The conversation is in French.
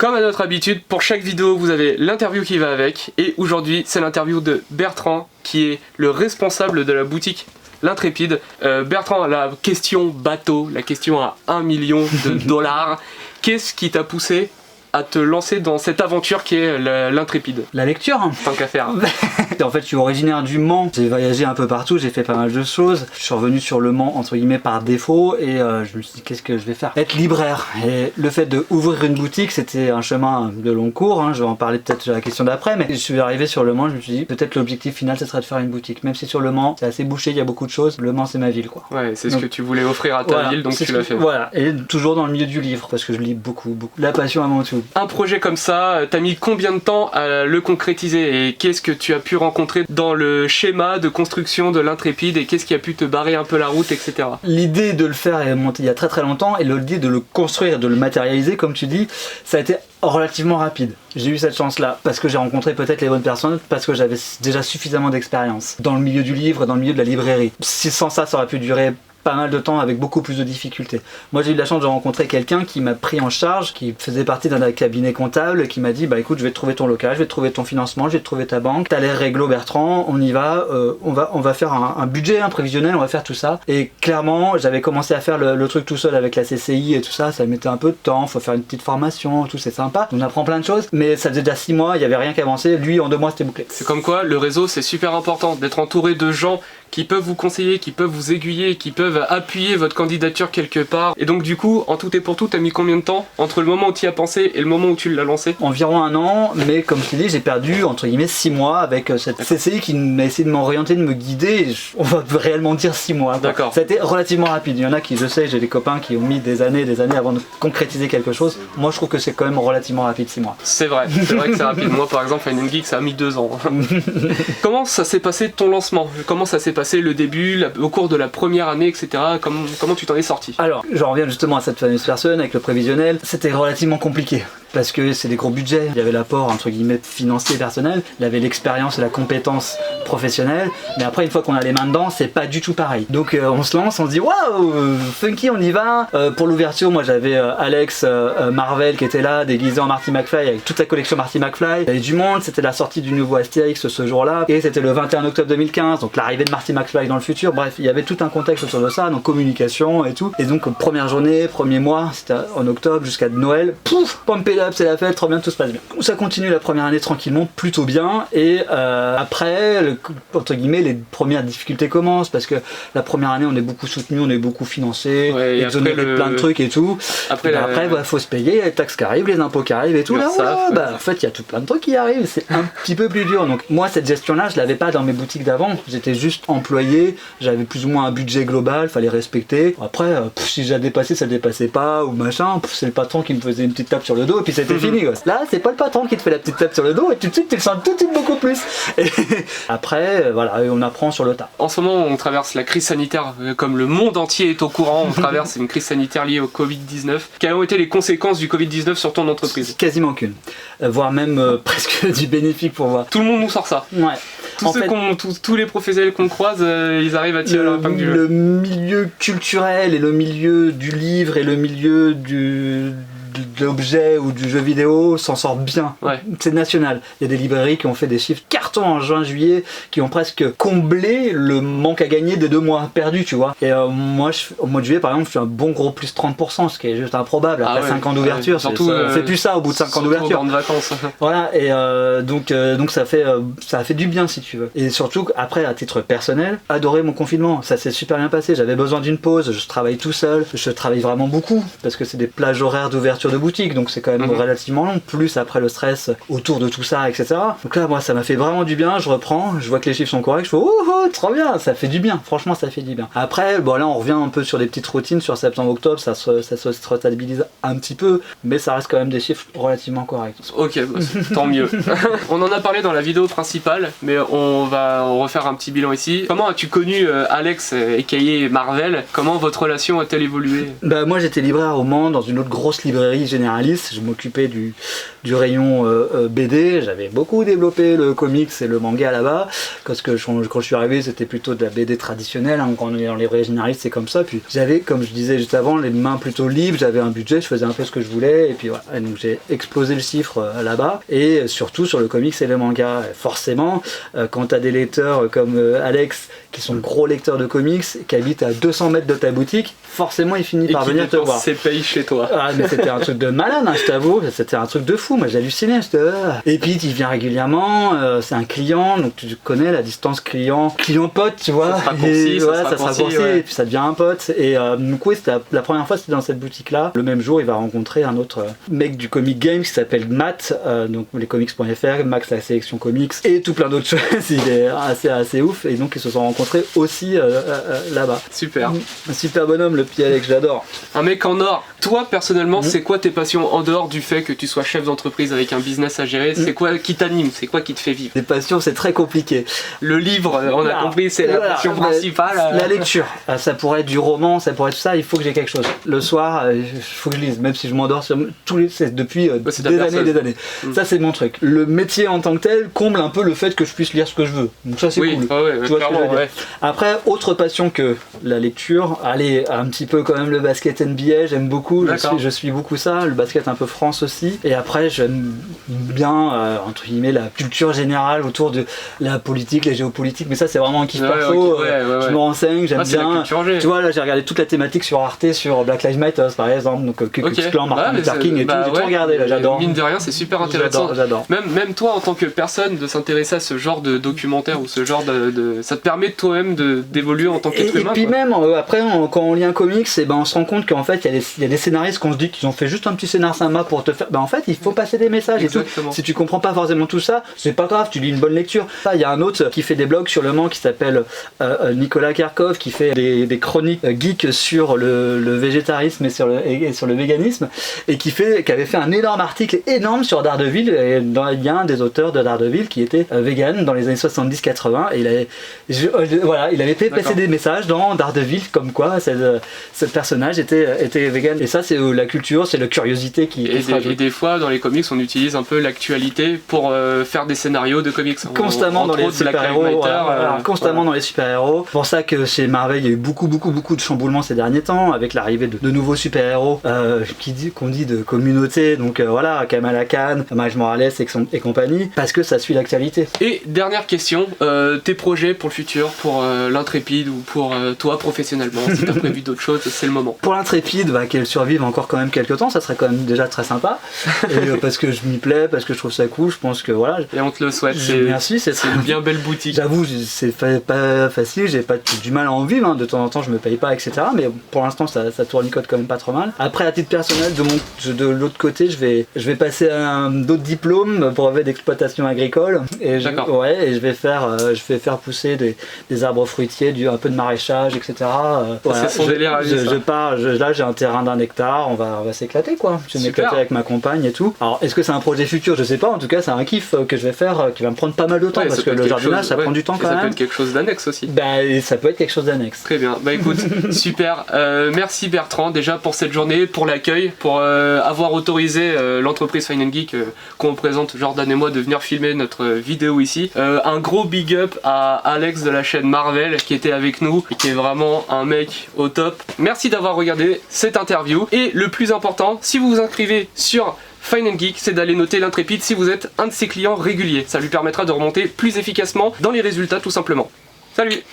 Comme à notre habitude, pour chaque vidéo, vous avez l'interview qui va avec. Et aujourd'hui, c'est l'interview de Bertrand, qui est le responsable de la boutique L'Intrépide. Bertrand, la question bateau, la question à 1 million de dollars. Qu'est-ce qui t'a poussé à te lancer dans cette aventure qui est l'Intrépide? La lecture. Tant qu'à faire. En fait, je suis originaire du Mans, j'ai voyagé un peu partout, j'ai fait pas mal de choses. Je suis revenu sur le Mans, entre guillemets, par défaut, et je me suis dit, qu'est-ce que je vais faire? Être libraire. Et le fait d'ouvrir une boutique, c'était un chemin de long cours, hein. Je vais en parler peut-être à la question d'après, mais je suis arrivé sur le Mans, je me suis dit, peut-être l'objectif final, ce serait de faire une boutique. Même si sur le Mans, c'est assez bouché, il y a beaucoup de choses, le Mans, c'est ma ville, quoi. Ouais, c'est ce que tu voulais offrir à ta ville, donc tu l'as fait. Voilà, et toujours dans le milieu du livre, parce que je lis beaucoup. La passion avant tout. Un projet comme ça, t'as mis combien de temps à le concrétiser et qu'est-ce que tu as pu rencontrer dans le schéma de construction de l'Intrépide et qu'est-ce qui a pu te barrer un peu la route, etc. L'idée de le faire est montée il y a très longtemps et l'idée de le construire et de le matérialiser, comme tu dis, ça a été relativement rapide. J'ai eu cette chance-là parce que j'ai rencontré peut-être les bonnes personnes, parce que j'avais déjà suffisamment d'expérience dans le milieu du livre, dans le milieu de la librairie. Si sans ça, ça aurait pu durer pas mal de temps avec beaucoup plus de difficultés. Moi j'ai eu la chance de rencontrer quelqu'un qui m'a pris en charge, qui faisait partie d'un cabinet comptable, qui m'a dit bah écoute, je vais te trouver ton local, je vais te trouver ton financement, je vais te trouver ta banque, t'as l'air réglo Bertrand, on y va, on va faire un budget, un prévisionnel, on va faire tout ça. Et clairement j'avais commencé à faire le truc tout seul avec la CCI et tout ça, ça mettait un peu de temps, faut faire une petite formation, tout c'est sympa, on apprend plein de choses, mais ça faisait déjà 6 mois, il n'y avait rien qui avançait, lui en 2 mois c'était bouclé. C'est comme quoi le réseau c'est super important, d'être entouré de gens qui peuvent vous conseiller, qui peuvent vous aiguiller, qui peuvent appuyer votre candidature quelque part. Et donc du coup, en tout et pour tout, t'as mis combien de temps entre le moment où tu y as pensé et le moment où tu l'as lancé? Environ 1 an, mais comme je t'ai dit, j'ai perdu entre guillemets 6 mois avec cette CCI qui m'a essayé de m'orienter, de me guider, on va réellement dire 6 mois. D'accord. Ça a été relativement rapide, il y en a qui, je sais, j'ai des copains qui ont mis des années avant de concrétiser quelque chose. Moi je trouve que c'est quand même relativement rapide 6 mois. C'est vrai que c'est rapide. Moi par exemple, Fine & Geek, ça a mis 2 ans. Comment ça s'est passé ton lancement? Comment ça s'est passé le début, au cours de la première année, etc. Comment tu t'en es sorti? Alors, j'en reviens justement à cette fameuse personne avec le prévisionnel. C'était relativement compliqué parce que c'est des gros budgets. Il y avait l'apport entre guillemets financier personnel, il y avait l'expérience et la compétence professionnelle, mais après une fois qu'on a les mains dedans, c'est pas du tout pareil. Donc on se lance, on se dit waouh, funky, on y va. Pour l'ouverture, moi j'avais Alex Marvel qui était là, déguisé en Marty McFly avec toute la collection Marty McFly. Il y avait du monde, c'était la sortie du nouveau Astérix ce jour-là, et c'était le 21 octobre 2015, donc l'arrivée de Marty McFly dans le futur. Bref, il y avait tout un contexte autour de ça, donc communication et tout. Et donc première journée, premier mois, c'était en octobre jusqu'à Noël, pouf, pump it up, c'est la fête, trop bien, tout se passe bien. Ça continue la première année tranquillement, plutôt bien, et après, entre guillemets, les premières difficultés commencent, parce que la première année on est beaucoup soutenu, on est beaucoup financé, ouais, exonéré de plein de trucs et tout. Après, faut se payer, il y a les taxes qui arrivent, les impôts qui arrivent et tout. Là, en fait, il y a tout plein de trucs qui arrivent, c'est un petit peu plus dur. Donc moi, cette gestion-là, je l'avais pas dans mes boutiques d'avant, j'étais juste employé, j'avais plus ou moins un budget global, fallait respecter. Après, si j'ai dépassé, ça le dépassait pas, ou machin, c'est le patron qui me faisait une petite tape sur le dos, et puis c'était fini. Là, c'est pas le patron qui te fait la petite tape sur le dos, et tout de suite, tu le sens tout de suite beaucoup plus. Et après, voilà, on apprend sur le tas. En ce moment, on traverse la crise sanitaire, comme le monde entier est au courant, on traverse une crise sanitaire liée au Covid-19. Quelles ont été les conséquences du Covid-19 sur ton entreprise? Quasiment aucune. Voire même presque du bénéfique pour moi. Tout le monde nous sort ça. Ouais. Tous les professionnels qu'on croise, ils arrivent à tirer leur épingle du jeu. Le milieu culturel et le milieu du livre et le milieu de l'objet ou du jeu vidéo s'en sort bien. Ouais. C'est national. Il y a des librairies qui ont fait des chiffres cartons en juin-juillet qui ont presque comblé le manque à gagner des 2 mois perdus, tu vois. Et moi, au mois de juillet, par exemple, je fais un bon gros plus 30%, ce qui est juste improbable. Après 5 ans d'ouverture, on fait plus ça au bout de 5 ans d'ouverture. Surtout aux grandes vacances. Voilà, et donc ça a fait du bien, si tu veux. Et surtout, après, à titre personnel, adorer mon confinement. Ça s'est super bien passé. J'avais besoin d'une pause. Je travaille tout seul. Je travaille vraiment beaucoup parce que c'est des plages horaires d'ouverture de boutique, donc c'est quand même relativement long, plus après le stress autour de tout ça, etc. Donc là, moi, ça m'a fait vraiment du bien, je reprends, je vois que les chiffres sont corrects, je fais oh, trop bien, ça fait du bien, franchement, ça fait du bien. Après, bon, là, on revient un peu sur des petites routines, sur septembre-octobre, ça se restabilise un petit peu, mais ça reste quand même des chiffres relativement corrects. Ok, bah, tant mieux. On en a parlé dans la vidéo principale, mais on va refaire un petit bilan ici. Comment as-tu connu Alex, aka Marvel? Comment votre relation a-t-elle évolué? Bah, moi, j'étais libraire au Mans, dans une autre grosse librairie librairie généraliste, je m'occupais du rayon BD, j'avais beaucoup développé le comics et le manga là-bas, parce que quand je suis arrivé c'était plutôt de la BD traditionnelle, hein, quand on est dans les librairies généralistes c'est comme ça, puis j'avais, comme je disais juste avant, les mains plutôt libres, j'avais un budget, je faisais un peu ce que je voulais, et puis voilà, et donc j'ai explosé le chiffre là-bas, et surtout sur le comics et le manga. Et forcément, quand tu as des lecteurs comme Alex, qui sont gros lecteurs de comics, qui habitent à 200 mètres de ta boutique, forcément il finit par venir te voir. C'est payé chez toi. Ah, mais c'était un truc de malade, hein, je t'avoue, c'était un truc de fou, moi j'hallucinais. Et puis il vient régulièrement, c'est un client, donc tu connais la distance client-pote, tu vois. Ça sera raccourci, ouais. Et puis ça devient un pote. Et donc oui, la première fois c'était dans cette boutique-là. Le même jour, il va rencontrer un autre mec du Comic Games qui s'appelle Matt, donc lescomics.fr, Max la sélection comics, et tout plein d'autres choses. Il est assez ouf. Et donc ils se sont rencontrés aussi là-bas. Super. Un super bonhomme, le petit Alex, j'adore. Un mec en or. Toi, personnellement, c'est quoi tes passions en dehors du fait que tu sois chef d'entreprise avec un business à gérer? C'est quoi qui t'anime? C'est quoi qui te fait vivre? Des passions, c'est très compliqué. Le livre, on a compris, c'est la passion principale. La lecture, ça pourrait être du roman, ça pourrait être ça, il faut que j'ai quelque chose. Le soir, il faut que je lise, même si je m'endors depuis des années. Ça, c'est mon truc. Le métier en tant que tel comble un peu le fait que je puisse lire ce que je veux. Donc ça, c'est cool. Tu vois ce que je veux dire. Après, autre passion que la lecture, allez, un petit peu quand même le basket NBA, j'aime beaucoup, je suis beaucoup ça, le basket un peu France aussi. Et après, j'aime bien, entre guillemets, la culture générale autour de la politique, la géopolitique, mais ça, c'est vraiment un kiff perso. Je me renseigne, j'aime bien. Tu vois, là, j'ai regardé toute la thématique sur Arte, sur Black Lives Matter, par exemple, donc Ku Klux Klan, Martin Luther King et tout, j'ai tout regardé, là, j'adore. Mine de rien, c'est super intéressant. J'adore. Même toi, en tant que personne, de s'intéresser à ce genre de documentaire ou ce genre ça te permet toi-même d'évoluer en tant qu'être humain. Et puis même, après, quand on lit un comics, on se rend compte qu'en fait, il y a des scénaristes qu'on se dit qu'ils ont fait juste un petit scénar sympa pour te faire. En fait, il faut passer des messages. Exactement. Et tout. Si tu comprends pas forcément tout ça, c'est pas grave, tu lis une bonne lecture. Il y a un autre qui fait des blogs sur le Mans qui s'appelle Nicolas Kerkhoff, qui fait des chroniques geeks sur le végétarisme et sur le véganisme, et qui avait fait un énorme article énorme sur Daredevil. Et il y a un des auteurs de Daredevil qui était vegan dans les années 70-80, et il avait fait passer des messages dans Daredevil comme quoi ce personnage était vegan. Et ça, c'est la culture, c'est la curiosité qui et des fois, dans les comics, on utilise un peu l'actualité pour faire des scénarios de comics. Constamment dans les super-héros. Constamment dans les super-héros. C'est pour ça que chez Marvel, il y a eu beaucoup de chamboulements ces derniers temps, avec l'arrivée de nouveaux super-héros qu'on dit de communauté. Donc Kamala Khan, Miles Morales et compagnie, parce que ça suit l'actualité. Et dernière question, tes projets pour le futur, pour l'Intrépide ou pour toi professionnellement, si t'as prévu d'autres choses, c'est le moment. Pour l'Intrépide, qu'elle survive encore quand même quelques temps, ça serait quand même déjà très sympa. Et, parce que je m'y plais, parce que je trouve ça cool, je pense que voilà. Et on te le souhaite, merci, c'est une bien belle boutique. J'avoue, c'est pas facile, j'ai pas du mal à en vivre, hein. De temps en temps je me paye pas, etc. Mais pour l'instant ça tournicote quand même pas trop mal. Après, à titre personnel, de l'autre côté, je vais passer d'autres diplômes, brevet d'exploitation agricole. Et je vais faire pousser des arbres fruitiers, un peu de maraîchage, etc. C'est son délire à lui, là j'ai un terrain d'1 hectare, on va s'éclater quoi. Je vais m'éclater avec ma compagne et tout. Alors est-ce que c'est un projet futur? Je sais pas, en tout cas c'est un kiff que je vais faire, qui va me prendre pas mal de temps, parce que le jardinage ça prend du temps quand même. Ça peut être quelque chose d'annexe aussi. Ça peut être quelque chose d'annexe. Très bien, écoute, super. Merci Bertrand déjà pour cette journée, pour l'accueil, pour avoir autorisé l'entreprise Fine & Geek qu'on présente Jordan et moi de venir filmer notre vidéo ici. Un gros big up à Alex de la chaîne Marvel qui était avec nous et qui est vraiment un mec au top. Merci d'avoir regardé cette interview, et le plus important, si vous vous inscrivez sur Fine & Geek, c'est d'aller noter l'Intrépide si vous êtes un de ses clients réguliers. Ça lui permettra de remonter plus efficacement dans les résultats tout simplement. Salut!